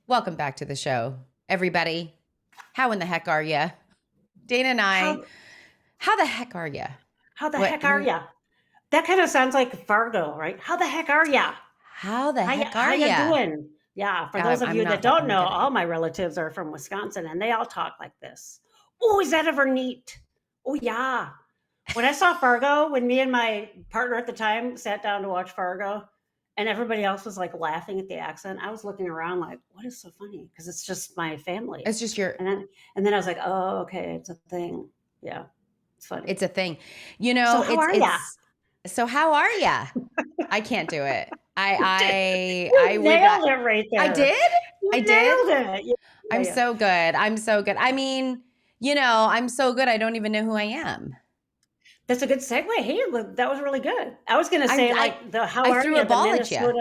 Welcome back to the show, everybody. How in the heck are you? Dana and I, how the heck are you? How the heck are ya? That kind of sounds like Fargo, right? How the heck are ya? How the heck How are you ya? doing? Yeah, for those of I'm you not that don't fucking know, good at all it. my relatives are from Wisconsin and they all talk like this. Oh, is that ever neat? Oh, yeah. When I saw Fargo, when me and my partner at the time sat down to watch Fargo and everybody else was like laughing at the accent, I was looking around like, what is so funny? Because it's just my family. It's just your, And then I was like, oh, okay, it's a thing. Yeah, it's funny. it's a thing. So how are ya? So how are ya? I can't do it. I You would nailed it right there. I did? You I did? nailed it. Yeah, I'm yeah. so good. I'm so good. I mean, I'm so good. I don't even know who I am. That's a good segue. Hey, look, that was really good. I was going to say how I are threw you? a ball at you.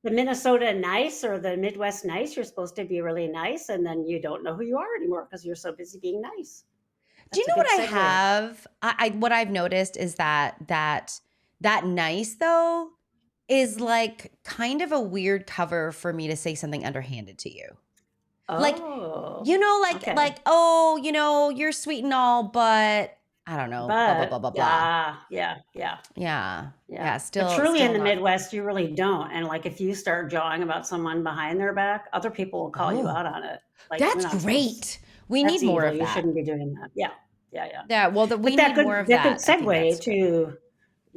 The Minnesota nice or the Midwest nice. You're supposed to be really nice, and then you don't know who you are anymore because you're so busy being nice. Do you know what I have? What I've noticed is that nice though is like kind of a weird cover for me to say something underhanded to you. Like, okay. oh, you're sweet and all, but I don't know, blah, blah, blah, blah, blah. Yeah. Still, But truly still in the not. Midwest, you really don't. And like if you start jawing about someone behind their back, other people will call you out on it. Like that's great. We that's need more evil. of You that. shouldn't be doing that. Yeah. Yeah. Well, we need more of that. That could segue to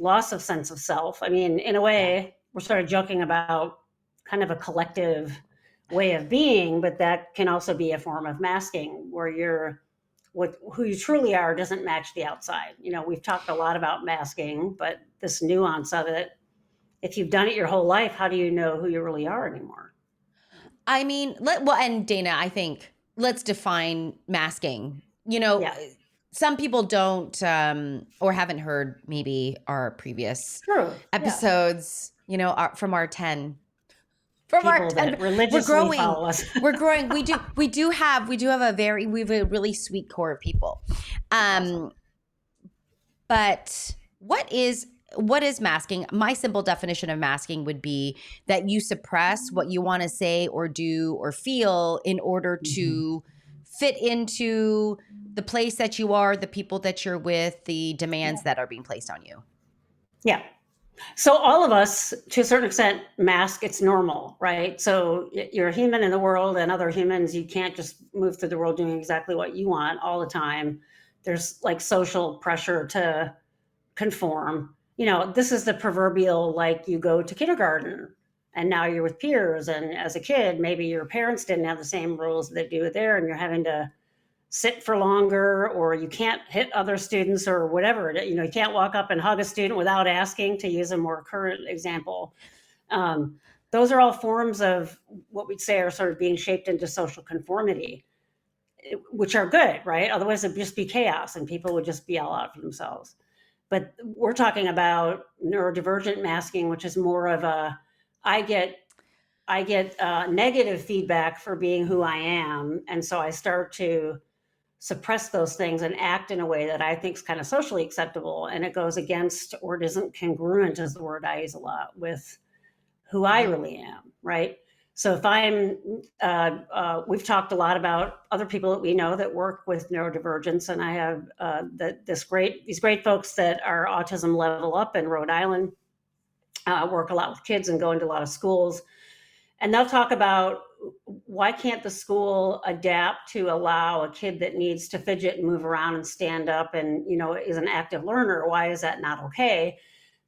loss of sense of self. I mean, in a way, we're sort of joking about kind of a collective way of being, but that can also be a form of masking where who you truly are doesn't match the outside. We've talked a lot about masking, but this nuance of it, if you've done it your whole life, how do you know who you really are anymore? I mean, and Dana, I think let's define masking. Some people don't or haven't heard maybe our previous episodes, from our 10. From people our 10, that religiously follow us. We're growing. We do have a really sweet core of people. Awesome. But what is masking? My simple definition of masking would be that you suppress what you want to say or do or feel in order to fit into the place that you are, the people that you're with, the demands that are being placed on you. Yeah. So all of us, to a certain extent, mask. It's normal, right? So you're a human in the world, and other humans, you can't just move through the world doing exactly what you want all the time. There's like social pressure to conform. This is the proverbial, like you go to kindergarten and now you're with peers. And as a kid, maybe your parents didn't have the same rules that do there, and you're having to sit for longer, or you can't hit other students or whatever. You can't walk up and hug a student without asking, to use a more current example. Those are all forms of what we'd say are sort of being shaped into social conformity, which are good, right? Otherwise it'd just be chaos and people would just be all out for themselves. But we're talking about neurodivergent masking, which is more of I get negative feedback for being who I am, and so I start to suppress those things and act in a way that I think is kind of socially acceptable, and it goes against, or it isn't congruent, is the word I use a lot, with who I really am, right? So if I'm, we've talked a lot about other people that we know that work with neurodivergence, and I have these great folks that are Autism Level Up in Rhode Island, work a lot with kids and go into a lot of schools, and they'll talk about, why can't the school adapt to allow a kid that needs to fidget and move around and stand up and, is an active learner? Why is that not okay?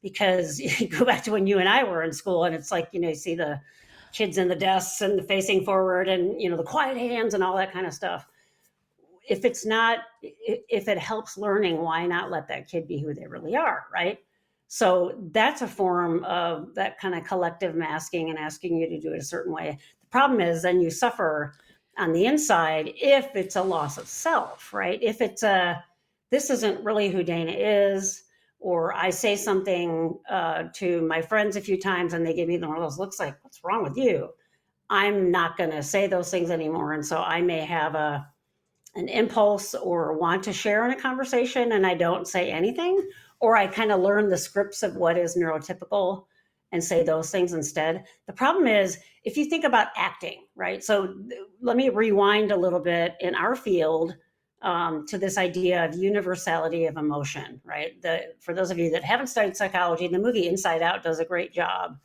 Because you go back to when you and I were in school, and it's like, you see the kids in the desks and the facing forward and, the quiet hands and all that kind of stuff. If it helps learning, why not let that kid be who they really are, right? So that's a form of that kind of collective masking and asking you to do it a certain way. The problem is then you suffer on the inside if it's a loss of self, right? If it's this isn't really who Dana is, or I say something to my friends a few times and they give me one of those looks like, what's wrong with you? I'm not going to say those things anymore. And so I may have an impulse or want to share in a conversation and I don't say anything, or I kind of learn the scripts of what is neurotypical and say those things instead. The problem is if you think about acting, right? So let me rewind a little bit in our field to this idea of universality of emotion, right? For those of you that haven't studied psychology, the movie Inside Out does a great job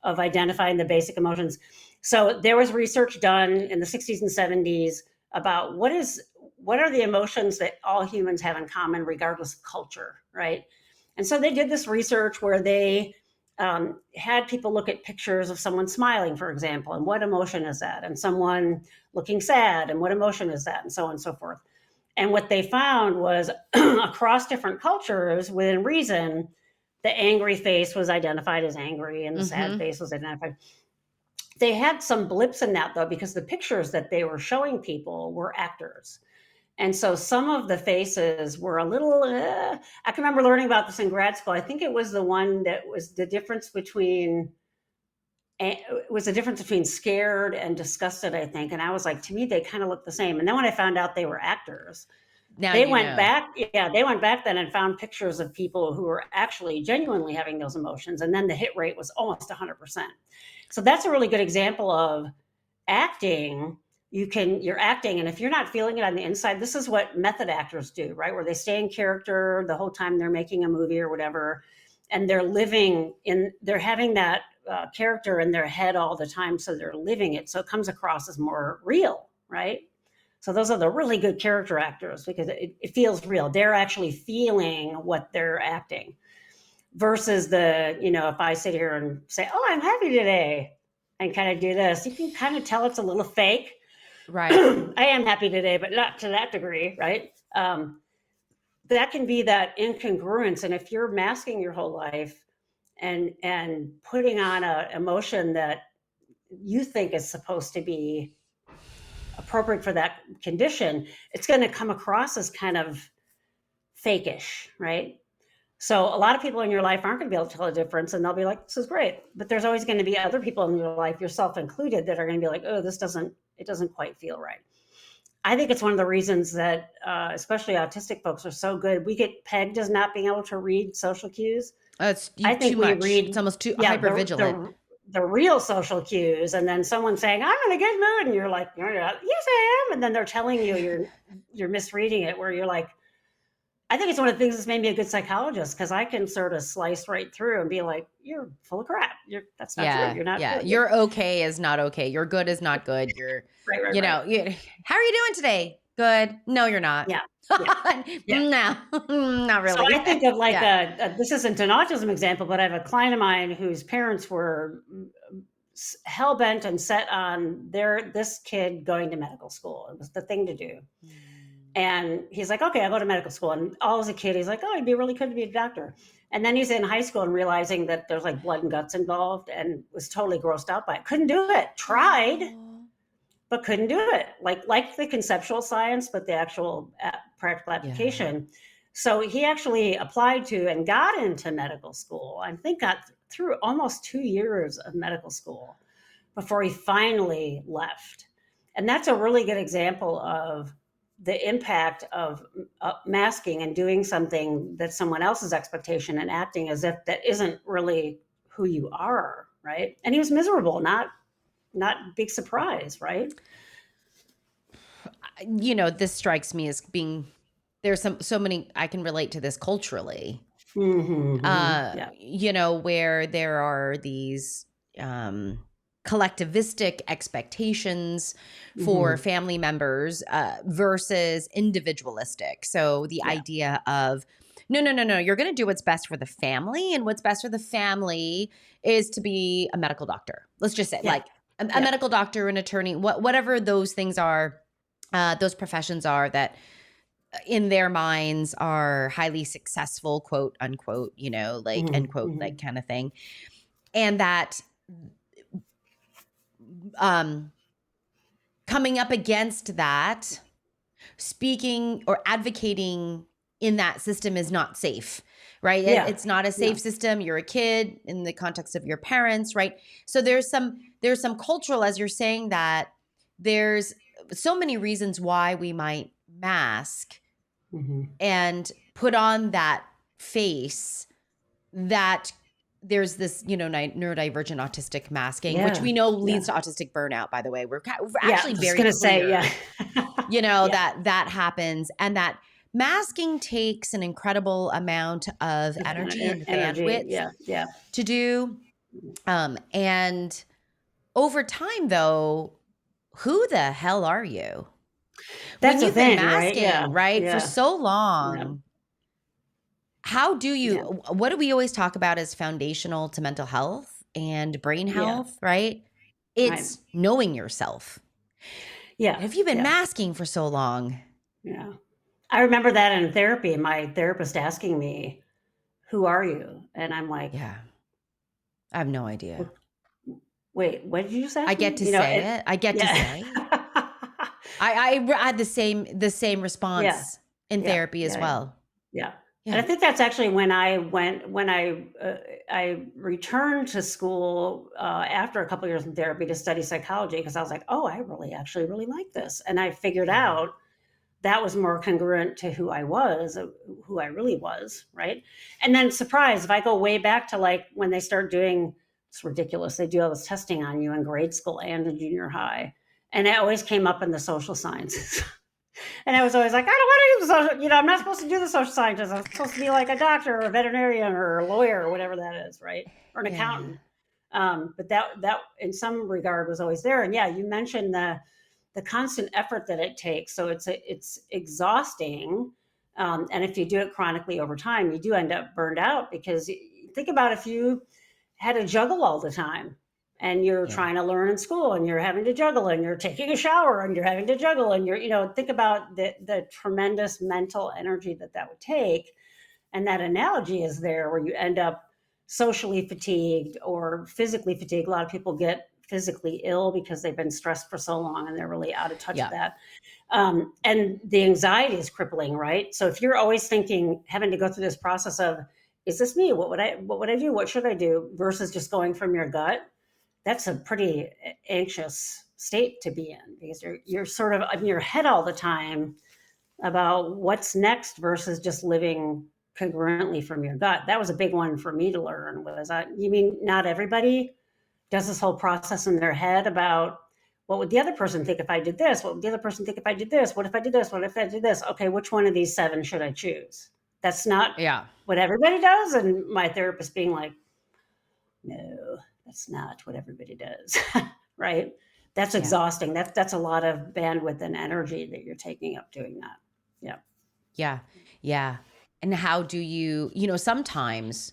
of identifying the basic emotions. So there was research done in the 60s and 70s about what are the emotions that all humans have in common regardless of culture, right? And so they did this research where they had people look at pictures of someone smiling, for example, and what emotion is that? And someone looking sad, and what emotion is that? And so on and so forth. And what they found was across different cultures, within reason, the angry face was identified as angry and the sad face was identified. They had some blips in that, though, because the pictures that they were showing people were actors. And so some of the faces were a little, I can remember learning about this in grad school. I think it was the one that was the difference between scared and disgusted, I think. And I was like, to me, they kind of look the same. And then when I found out they were actors, Now they you went know. back. Yeah, they went back then and found pictures of people who were actually genuinely having those emotions. And then the hit rate was almost 100%. So that's a really good example of acting. You're acting, and if you're not feeling it on the inside, this is what method actors do, right? Where they stay in character the whole time they're making a movie or whatever, and they're having that character in their head all the time, so they're living it, so it comes across as more real, right? So those are the really good character actors because it feels real. They're actually feeling what they're acting. Versus if I sit here and say, "Oh, I'm happy today," and kind of do this, you can kind of tell it's a little fake. Right. I am happy today, but not to that degree, right? That can be that incongruence, and if you're masking your whole life and putting on a emotion that you think is supposed to be appropriate for that condition, it's going to come across as kind of fakeish, right? So a lot of people in your life aren't going to be able to tell a difference, and they'll be like, "This is great," but there's always going to be other people in your life, yourself included, that are going to be like, "Oh, it doesn't quite feel right." I think it's one of the reasons that, especially autistic folks, are so good. We get pegged as not being able to read social cues. It's I too think we much. read, It's almost too yeah, hyper vigilant. the real social cues, and then someone saying, "I'm in a good mood," and you're like, "No, you're not." "Yes, I am," and then they're telling you you're misreading it. Where you're like, I think it's one of the things that's made me a good psychologist because I can sort of slice right through and be like, "You're full of crap. That's not true. Yeah. You're not Yeah. good." Your okay is not okay. Your good is not good. You're, Right, right, you right. know, how are you doing today? Good. No, you're not. Yeah, yeah, yeah. No, not So really. I think of like Yeah. this isn't an autism example, but I have a client of mine whose parents were hell bent and set on this kid going to medical school. It was the thing to do. And he's like, "Okay, I'll go to medical school." And all as a kid, he's like, "Oh, it'd be really good to be a doctor." And then he's in high school and realizing that there's like blood and guts involved and was totally grossed out by it. Couldn't do it. Tried, but couldn't do it. Like the conceptual science, but the actual practical application. So he actually applied to and got into medical school. I think got through almost 2 years of medical school before he finally left. And that's a really good example of the impact of masking and doing something that's someone else's expectation and acting as if that isn't really who you are, right? And he was miserable, not big surprise, right? This strikes me as being there's so many I can relate to this culturally. Yeah. Where there are these collectivistic expectations for Mm-hmm. family members versus individualistic. So the Yeah. idea of no, you're going to do what's best for the family, and what's best for the family is to be a medical doctor. Let's just say, Yeah. like a Yeah. medical doctor, an attorney, whatever those things are, those professions are that in their minds are highly successful, quote unquote, like end quote, Mm-hmm. like kind of thing. And that coming up against that, speaking or advocating in that system is not safe, right? Yeah. It's not a safe system. You're a kid in the context of your parents, right? So there's some cultural, as you're saying that, there's so many reasons why we might mask and put on that face, that there's this, neurodivergent autistic masking, which we know leads to autistic burnout, by the way. We're actually Just very gonna clear, say, that happens, and that masking takes an incredible amount of energy and energy. bandwidth Yeah. to do. And over time, though, who the hell are you? That's When the you've been thing, right? masking, right, for Yeah. so Yeah. long, how do you, Yeah. what do we always talk about as foundational to mental health and brain Yeah. health, right? Right. It's knowing yourself. Yeah. And if you've been Yeah. masking for so long, Yeah. I remember that in therapy, my therapist asking me, "Who are you?" And I'm like, yeah, I have no idea. Wait, what did you just I ask get me?" to say it. I get to Yeah. say. I had the same Yeah. response in Yeah. therapy as Yeah. well. Yeah. And Yeah. I think that's actually when I returned to school after a couple of years in therapy to study psychology, because I was like, oh, I really actually really like this, and I figured Yeah. out that was more congruent to who I was, who I really was, right? And then, surprise, if I go way back to like when they start doing, it's ridiculous, they do all this testing on you in grade school and in junior high, and it always came up in the social sciences. And I was always like, I don't want to do the social, I'm not supposed to do the social sciences. I'm supposed to be like a doctor or a veterinarian or a lawyer or whatever that is, right? Or an Yeah. accountant. But that in some regard was always there. And yeah, you mentioned the constant effort that it takes. So it's exhausting. And if you do it chronically over time, you do end up burned out, because think about if you had to juggle all the time, and you're Yeah. trying to learn in school, and you're having to juggle, and you're taking a shower, and you're having to juggle, and think about the tremendous mental energy that would take. And that analogy is there, where you end up socially fatigued or physically fatigued. A lot of people get physically ill because they've been stressed for so long and they're really out of touch with Yeah. that. And the anxiety is crippling, right? So if you're always thinking, having to go through this process of, is this me? What would I do? What should I do? Versus just going from your gut, that's a pretty anxious state to be in, because you're sort of in your head all the time about what's next versus just living congruently from your gut. That was a big one for me to learn. Was you mean not everybody does this whole process in their head about, what would the other person think if I did this? What would the other person think if I did this? What if I did this? What if I did this? Okay, which one of these 7 should I choose? That's not Yeah. what everybody does. And my therapist being like, no, that's not what everybody does. Right? That's Yeah. exhausting. That's a lot of bandwidth and energy that you're taking up doing that. Yeah. Yeah. Yeah. And how do you, sometimes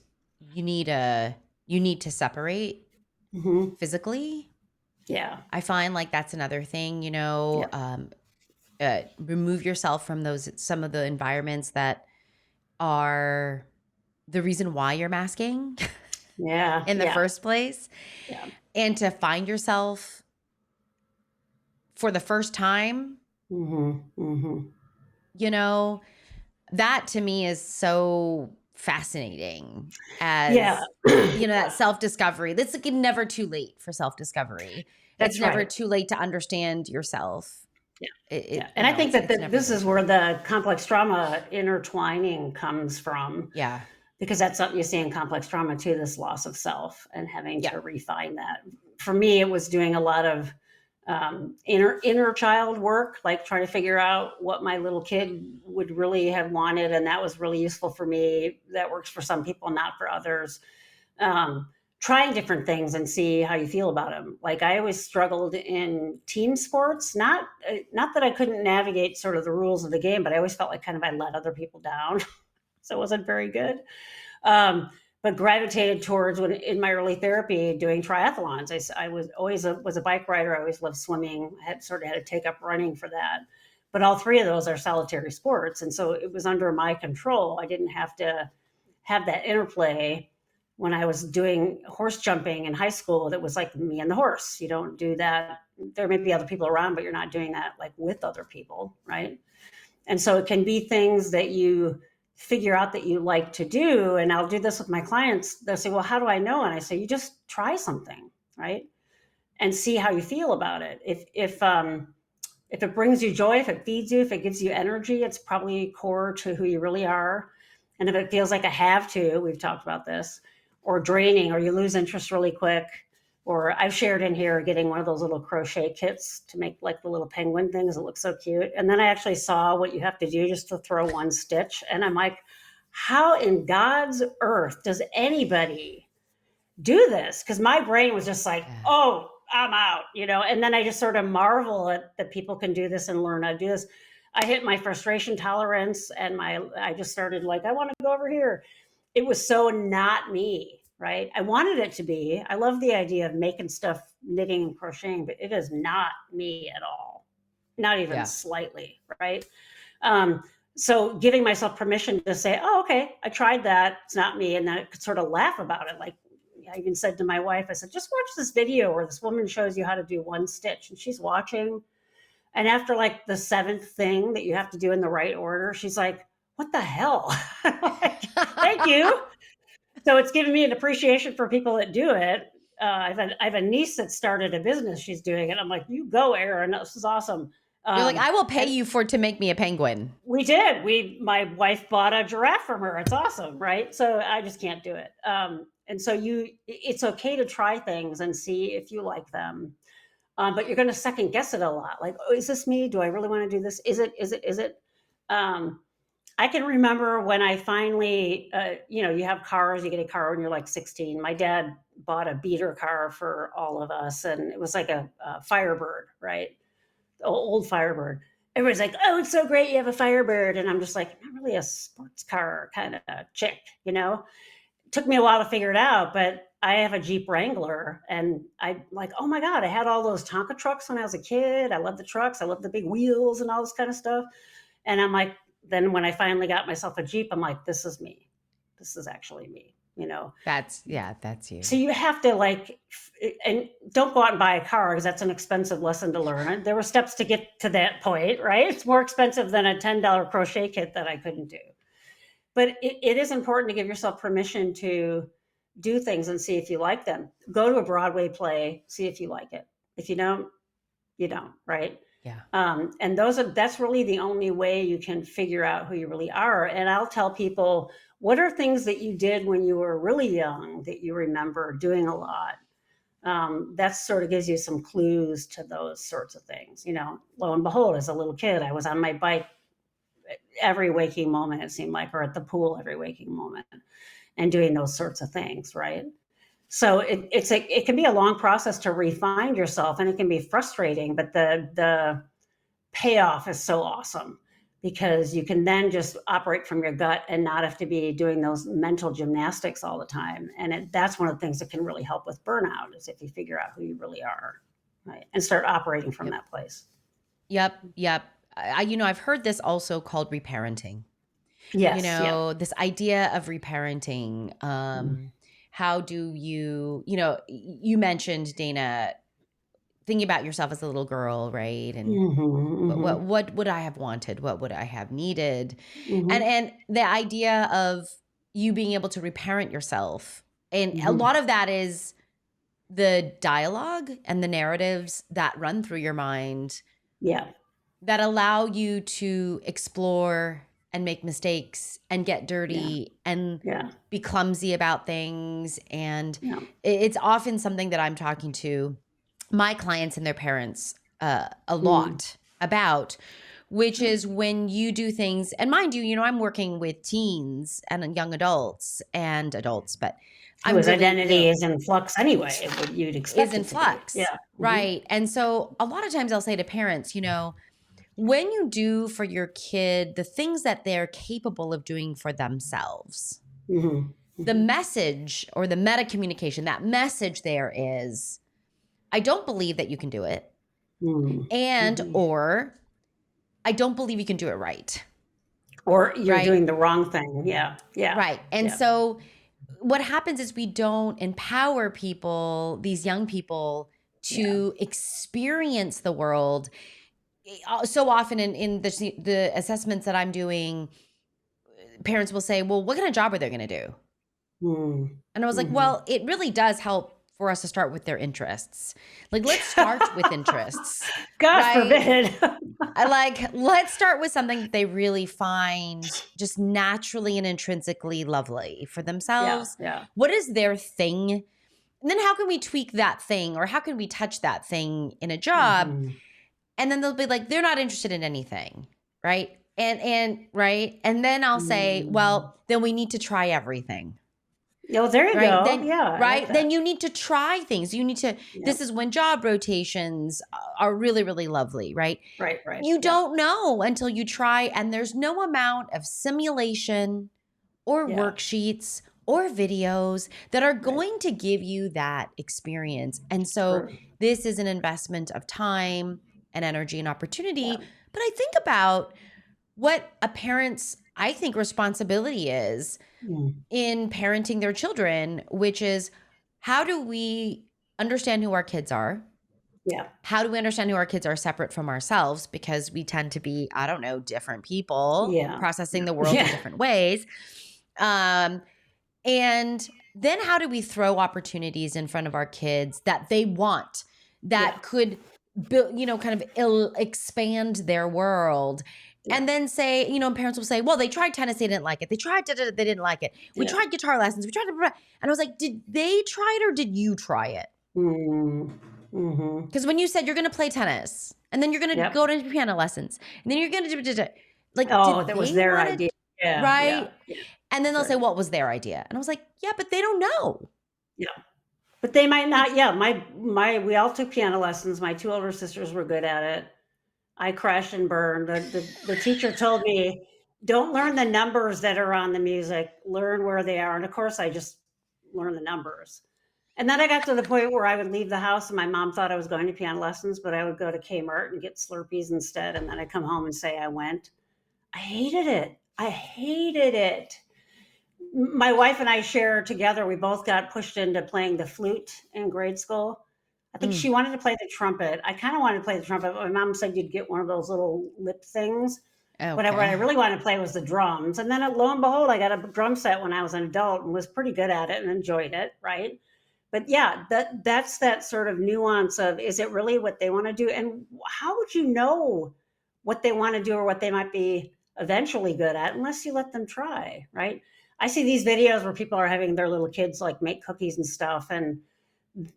you need to separate physically. Yeah. I find like that's another thing, Yeah. Remove yourself from some of the environments that are the reason why you're masking Yeah. in the Yeah. first place. Yeah. And to find yourself for the first time, that to me is so fascinating, Yeah. as that self-discovery. That's like never too late for self-discovery. It's That's never right. too late to understand yourself. Yeah. Yeah. And I think that this never is where the complex trauma intertwining comes from. Yeah. Because that's something you see in complex trauma too, this loss of self and having Yeah. to refine that. For me, it was doing a lot of inner child work, like trying to figure out what my little kid would really have wanted. And that was really useful for me. That works for some people, not for others. Trying different things and see how you feel about them. Like I always struggled in team sports, not that I couldn't navigate sort of the rules of the game, but I always felt like kind of I let other people down. So it wasn't very good. But gravitated towards, when in my early therapy doing triathlons. I was always was a bike rider. I always loved swimming. I had to take up running for that. But all 3 of those are solitary sports. And so it was under my control. I didn't have to have that interplay. When I was doing horse jumping in high school, that was like me and the horse. You don't do that. There may be other people around, but you're not doing that like with other people, right? And so it can be things that you figure out that you like to do. And I'll do this with my clients. They'll say, well, how do I know? And I say, you just try something, right? And see how you feel about it. If it brings you joy, if it feeds you, if it gives you energy, it's probably core to who you really are. And if it feels like a have to, we've talked about this, or draining, or you lose interest really quick, or I've shared in here getting one of those little crochet kits to make like the little penguin things that look so cute. And then I actually saw what you have to do just to throw one stitch. And I'm like, how in God's earth does anybody do this? Because my brain was just like, oh, I'm out, and then I just sort of marvel at that people can do this and learn how to do this. I hit my frustration tolerance and I just started like, I want to go over here. It was so not me, right? I wanted it to be. I love the idea of making stuff, knitting and crocheting, but it is not me at all. Not even slightly, right? So giving myself permission to say, oh, okay, I tried that. It's not me. And then I could sort of laugh about it. Like, I even said to my wife, I said, just watch this video where this woman shows you how to do one stitch. And she's watching. And after like the 7th thing that you have to do in the right order, she's like, what the hell? Like, thank you. So it's given me an appreciation for people that do it. I have a niece that started a business. She's doing it. I'm like, you go, Erin. This is awesome. You're like, I will pay you to make me a penguin. We did. My wife bought a giraffe from her. It's awesome, right? So I just can't do it. And so it's okay to try things and see if you like them. But you're going to second guess it a lot. Like, oh, is this me? Do I really want to do this? Is it? I can remember when I finally, you have cars, you get a car when you're like 16. My dad bought a beater car for all of us. And it was like a Firebird, right? Old Firebird. Everybody's like, oh, it's so great you have a Firebird. And I'm just like, I'm not really a sports car kind of chick, Took me a while to figure it out, but I have a Jeep Wrangler and I like, oh my God, I had all those Tonka trucks when I was a kid. I love the trucks. I love the big wheels and all this kind of stuff. And I'm like, then when I finally got myself a Jeep, I'm like, this is me. This is actually me, That's you. So you have to and don't go out and buy a car because that's an expensive lesson to learn. There were steps to get to that point, right? It's more expensive than a $10 crochet kit that I couldn't do. But it is important to give yourself permission to do things and see if you like them. Go to a Broadway play, see if you like it. If you don't, you don't, right? Yeah. And that's really the only way you can figure out who you really are. And I'll tell people, what are things that you did when you were really young that you remember doing a lot? That sort of gives you some clues to those sorts of things. Lo and behold, as a little kid, I was on my bike every waking moment, it seemed like, or at the pool every waking moment and doing those sorts of things, right? So it can be a long process to refine yourself and it can be frustrating, but the payoff is so awesome because you can then just operate from your gut and not have to be doing those mental gymnastics all the time. And that's one of the things that can really help with burnout is if you figure out who you really are, right? And start operating from that place. Yep. I've heard this also called reparenting. Yes. This idea of reparenting. How do you, you mentioned, Dana, thinking about yourself as a little girl, right? And what would I have wanted? What would I have needed? And the idea of you being able to reparent yourself. And a lot of that is the dialogue and the narratives that run through your mind. Yeah. That allow you to explore and make mistakes and get dirty and be clumsy about things. And it's often something that I'm talking to my clients and their parents a lot about, which is when you do things, and mind you, I'm working with teens and young adults, but whose identity is in flux anyway. You'd expect is in flux. Yeah. Right. And so a lot of times I'll say to parents, when you do for your kid the things that they're capable of doing for themselves, the message or the meta communication, that message there is, I don't believe that you can do it. Or I don't believe you can do it right. Or you're doing the wrong thing. Yeah. Yeah. Right. And so what happens is we don't empower people, these young people, to experience the world. So often in the assessments that I'm doing, parents will say, well, what kind of job are they going to do? And I was like, well, it really does help for us to start with their interests. Like, let's start with interests, God right? forbid. Let's start with something that they really find just naturally and intrinsically lovely for Yeah, themselves. yeah. What is their thing? And then how can we tweak that thing, or how can we touch that thing in a job? And then they'll be like, they're not interested in anything, right? And right. And then I'll say, well, then we need to try everything. Oh, there you Right. go. Then, Yeah, I like right. Then that. you need to try things. You need to, Yeah. this is when job rotations are really, really lovely, right? Right, right. You Yeah, don't know until you try, and there's no amount of simulation or yeah. worksheets or videos that are Right. going to give you that experience. And so True. this is an investment of time and energy and opportunity. Yeah. But I think about what a parent's, I think, responsibility is Mm. in parenting their children, which is, how do we understand who our kids are? Yeah. How do we understand who our kids are separate from ourselves? Because we tend to be, I don't know, different people Yeah. processing the world in Yeah. different ways. And then how do we throw opportunities in front of our kids that they want, that Yeah. could build, kind of expand their world? Yeah. And then say, parents will say, well, they tried tennis, they didn't like it. They tried, they didn't like it. We Yeah. tried guitar lessons. We tried, and I was like, did they try it or did you try it? Mm-hmm. Because when you said you're going to play tennis and then you're going to Yep. go to piano lessons and then you're going to like, Oh, did that was they their want to, idea. Yeah, yeah, right? yeah. And then they'll Sure. say, what was their idea? And I was like, yeah, but they don't know. Yeah. But they might Like, not. Yeah, we all took piano lessons. My two older sisters were good at it. I crashed and burned. The teacher told me, don't learn the numbers that are on the music, learn where they are. And of course, I just learned the numbers. And then I got to the point where I would leave the house and my mom thought I was going to piano lessons, but I would go to Kmart and get Slurpees instead. And then I'd come home and say I went. I hated it. I hated it. My wife and I share together, we both got pushed into playing the flute in grade school. I think she wanted to play the trumpet. I kind of wanted to play the trumpet, but my mom said you'd get one of those little lip things. But what I okay. really wanted to play was the drums. And then lo and behold, I got a drum set when I was an adult and was pretty good at it and enjoyed it, right? But yeah, that's that sort of nuance of, is it really what they want to do? And how would you know what they want to do or what they might be eventually good at unless you let them try, right? I see these videos where people are having their little kids like make cookies and stuff, and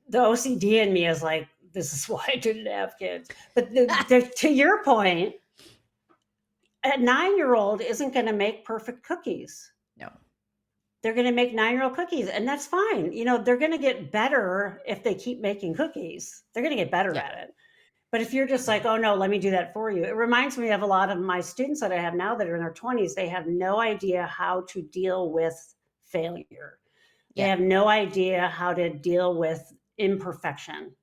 the OCD in me is like, this is why I didn't have kids. But to your point, a 9-year-old isn't going to make perfect cookies. No. They're going to make 9-year-old cookies, and that's fine. They're going to get better if they keep making cookies. They're going to get better Yeah. at it. But if you're just like, oh no, let me do that for you. It reminds me of a lot of my students that I have now that are in their 20s. They have no idea how to deal with failure. They Yeah. have no idea how to deal with imperfection.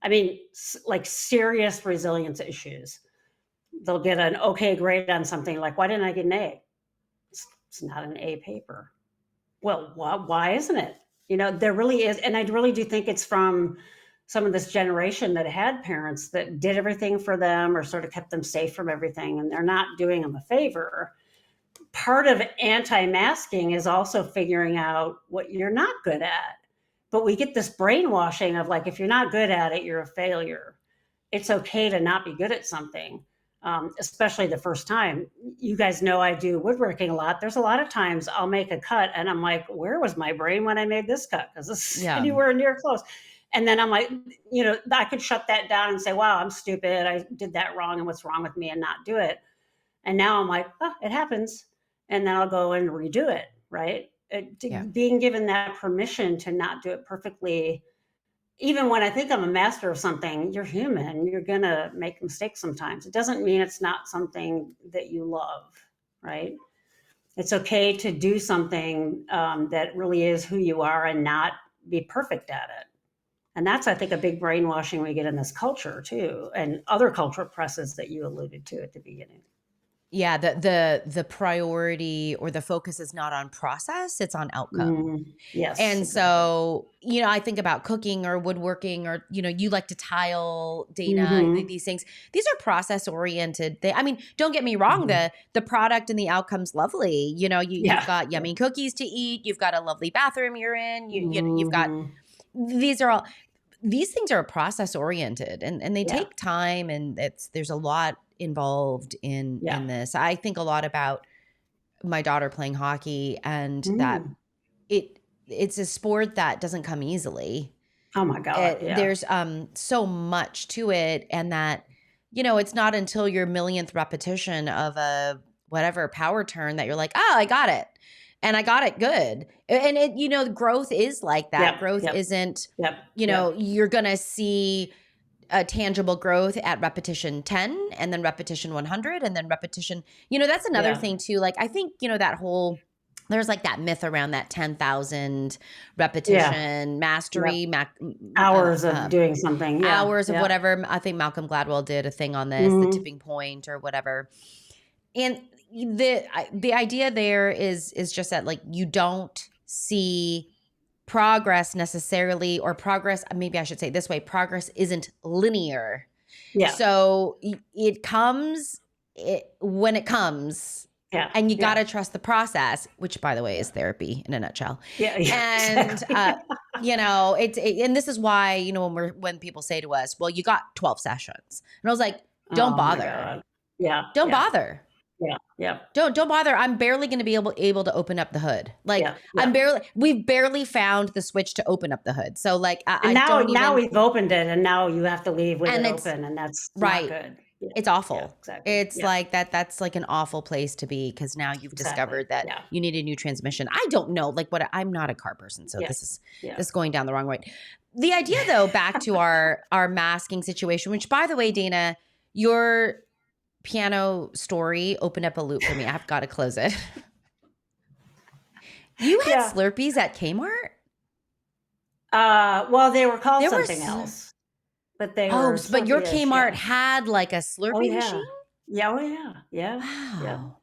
I mean, like serious resilience issues. They'll get an okay grade on something like, why didn't I get an A? It's not an A paper. Well, why isn't it? There really is. And I really do think it's from some of this generation that had parents that did everything for them or sort of kept them safe from everything, and they're not doing them a favor. Part of anti-masking is also figuring out what you're not good at. But we get this brainwashing of like, if you're not good at it, you're a failure. It's okay to not be good at something, especially the first time. You guys know I do woodworking a lot. There's a lot of times I'll make a cut and I'm like, where was my brain when I made this cut? Because this is anywhere near close. And then I'm like, I could shut that down and say, wow, I'm stupid. I did that wrong. And what's wrong with me, and not do it. And now I'm like, oh, it happens. And then I'll go and redo it, right? Being given that permission to not do it perfectly, even when I think I'm a master of something, you're human. You're going to make mistakes sometimes. It doesn't mean it's not something that you love, right? It's okay to do something that really is who you are and not be perfect at it. And that's, I think, a big brainwashing we get in this culture too, and other cultural presses that you alluded to at the beginning. Yeah, the priority or the focus is not on process, it's on outcome. Yes, And exactly. so, I think about cooking or woodworking or, you like to tile, Dana, Hmm. these things. These are process oriented. I mean, don't get me wrong, Hmm. the product and the outcome's lovely. You've Yeah. got Yeah. yummy cookies to eat, you've got a lovely bathroom you're in, you've got Hmm. these are all these things are process oriented and they Yeah. take time, and there's a lot involved Yeah. in this. I think a lot about my daughter playing hockey, and that Mm. it's a sport that doesn't come easily. Oh my God. Yeah. There's so much to it, and that it's not until your millionth repetition of a whatever power turn that you're like, oh, I got it, and I got it good. And growth is like that. Yep. Growth Yep. isn't, Yep. Yep. you're gonna see a tangible growth at repetition 10, and then repetition 100, and then repetition, that's another Yeah. thing too. Like, I think, that whole, there's like that myth around that 10,000 Yeah. repetition Yep. mastery, Hours of doing something. Yeah. hours of Yeah. whatever. I think Malcolm Gladwell did a thing on this, the Hmm. tipping point or whatever. And the idea there is just that, like, you don't see progress necessarily, or progress, maybe I should say it this way, progress isn't linear. Yeah. So it comes when it comes, Yeah. and you got Yeah. to trust the process, which, by the way, is Yeah. therapy in a nutshell. Yeah. Yeah. And Exactly. and this is why, when people say to us, well, you got 12 sessions, and I was like, don't Oh my bother, God. Yeah. don't Yeah. bother. Yeah. Yeah. Don't bother. I'm barely going to be able to open up the hood. Like, Yeah. Yeah. we've barely found the switch to open up the hood. So, like, And I don't now even, we've opened it, and now you have to leave with it and it's open, and that's not right. good. Yeah. It's Yeah. awful. Exactly. It's Yeah. like that's like an awful place to be, because now you've Exactly. discovered that Yeah. you need a new transmission. I don't know, like, I'm not a car person, so Yeah. this is Yeah. this is going down the wrong way. The idea, though, back to our masking situation, which, by the way, Dana, your piano story opened up a loop for me. I've got to close it. You had Yeah. Slurpees at Kmart? Well, they were called There were something else, but they Oh, were but your Slurpee-ish, Kmart yeah. had like a Oh, Slurpee yeah. machine? Yeah, oh, yeah. Yeah. Yeah. Wow.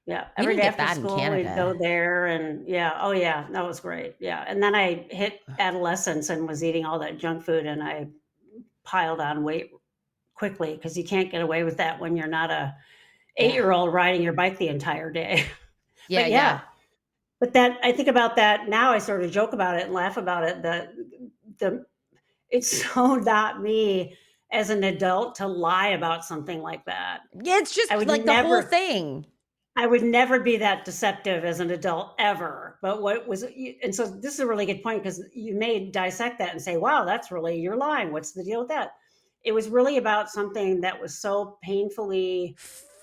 Yeah. We Every didn't day get after that in school, we'd go Canada. there and yeah. Oh, yeah. That was great. Yeah. And then I hit adolescence and was eating all that junk food, and I piled on weight quickly because you can't get away with that when you're not a Yeah. 8-year-old riding your bike the entire day. Yeah, But yeah. yeah, but that I think about that now, I sort of joke about it and laugh about it, that the it's so not me as an adult to lie about something like that. Yeah, it's I just would like the whole never thing. I would never be that deceptive as an adult ever. But what was, and so this is a really good point because you may dissect that and say, wow, that's really, you're lying. What's the deal with that? It was really about something that was so painfully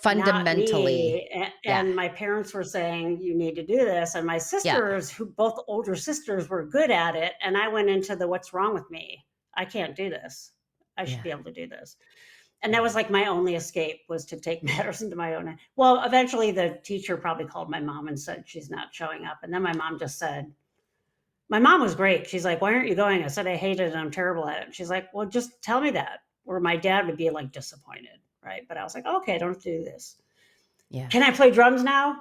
not Fundamentally. me. Yeah. And my parents were saying, you need to do this. And my Yeah. sisters, who both older sisters, were good at it. And I went into the what's wrong with me? I can't do this. I should Yeah. be able to do this. And that Yeah. was like my only escape, was to take matters into my own hand. Well, eventually the teacher probably called my mom and said she's not showing up. And then my mom just said, my mom was great. She's like, why aren't you going? I said, I hate it and I'm terrible at it. She's like, well, just tell me that. Or my dad would be like disappointed, right? But I was like, okay, I don't have to do this. Yeah. Can I play drums now?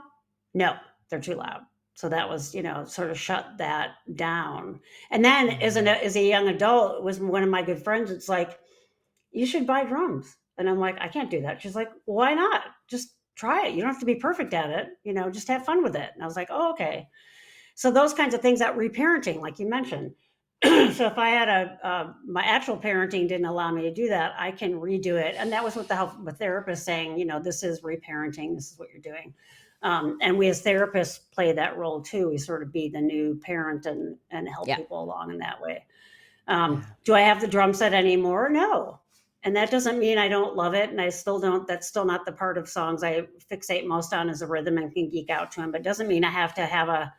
No, they're too loud. So that was, sort of shut that down. And then as a young adult, it was one of my good friends. It's like, you should buy drums. And I'm like, I can't do that. She's like, why not? Just try it. You don't have to be perfect at it. Just have fun with it. And I was like, oh, okay. So those kinds of things, that reparenting, like you mentioned. So if I had my actual parenting didn't allow me to do that, I can redo it. And that was with the help of a therapist saying, this is reparenting. This is what you're doing. And we as therapists play that role too. We sort of be the new parent and help Yeah. people along in that way. Yeah. Do I have the drum set anymore? No. And that doesn't mean I don't love it. And I still don't, that's still not the part of songs I fixate most on, is a rhythm and can geek out to them. But it doesn't mean I have to have a,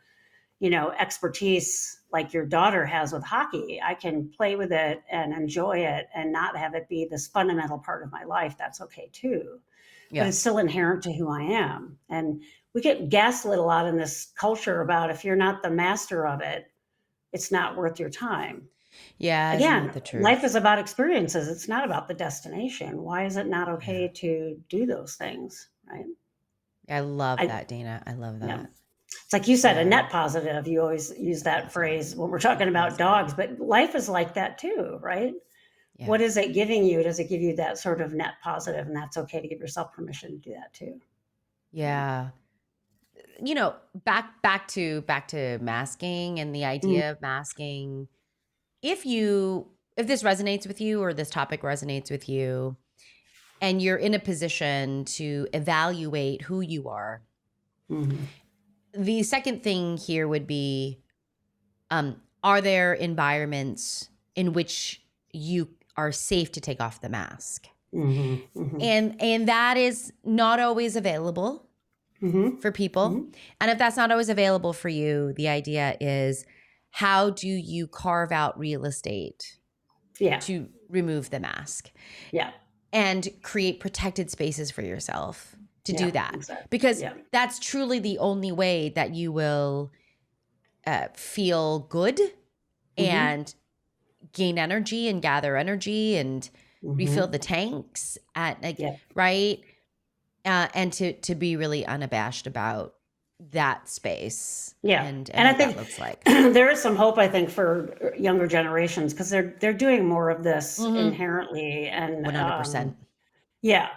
expertise like your daughter has with hockey. I can play with it and enjoy it and not have it be this fundamental part of my life. That's okay too. But Yeah. it's still inherent to who I am. And we get gaslit a lot in this culture about, if you're not the master of it, it's not worth your time. Yeah. Isn't it Again, the life truth? is about experiences. It's not about the destination. Why is it not Yeah. okay to do those things? Right. I love I, that, Dana. I love yeah. that. It's like you said, a Yeah. net positive. You always use that That's right. phrase when we're talking about dogs, but life is like that too, right? Yeah. What is it giving you? Does it give you that sort of net positive? And that's okay to give yourself permission to do that too. Yeah. You know, back to masking and the Mm, idea of masking. If this resonates with you or this topic resonates with you and you're in a position to evaluate who you mhm, the second thing here would be are there environments in which you are safe to take off the mask? mhm, mhm, And that is not always available mhm, for people. mhm. And if that's not always available for you, the idea is how do you carve out real estate Yeah, to remove the mask yeah, and create protected spaces for yourself to do yeah, that? exactly. Because Yeah. that's truly the only way that you will feel good Mhm, and gain energy and gather energy and refill mhm. the tanks at like Yeah, right and to be really unabashed about that space yeah. and And I what that think looks like. there is some hope, I think, for younger generations because they're doing more of this Mm-hmm. inherently, and 100%. yeah,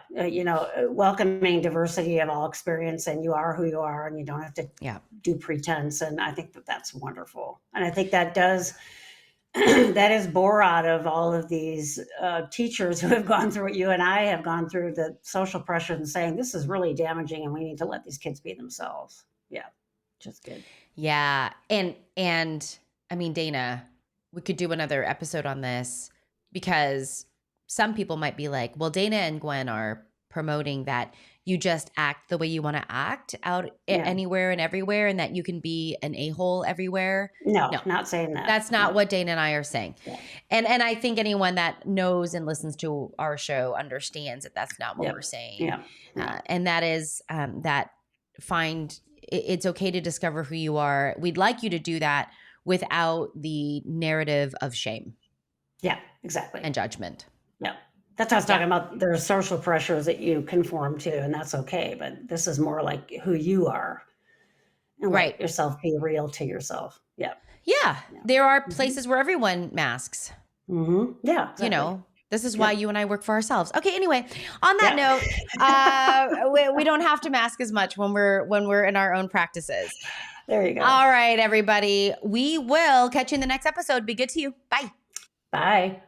welcoming diversity of all experience, and you are who you are, and you don't have to Yeah. do pretense. And I think that that's wonderful, and I think that does that is bore out of all of these teachers who have gone through what you and I have gone through, the social pressure and saying this is really damaging, and we need to let these kids be themselves. Yeah, just good. Yeah. And I mean, Dana, we could do another episode on this because some people might be like, well, Dana and Gwen are promoting that you just act the way you want to act out Yeah, anywhere and everywhere and that you can be an a-hole everywhere. no, No. not saying that. That's not No, what Dana and I are saying. yeah, And I think anyone that knows and listens to our show understands that that's not what yeah, we're saying. yeah, yeah, And that is that it's okay to discover who you are. We'd like you to do that without the narrative of shame yeah, exactly. and judgment. Yeah. That's what I was Yeah. talking about. There are social pressures that you conform to, and that's okay. But this is more like who you are and Right. let yourself be real to yourself. Yeah. Yeah. Yeah. There are Hmm. places where everyone masks. Yeah, You exactly. know, this is why Yep. you and I work for ourselves. Okay, anyway, on that Yeah. note, we don't have to mask as much when we're in our own practices. There you go. All right, everybody. We will catch you in the next episode. Be good to you. Bye. Bye.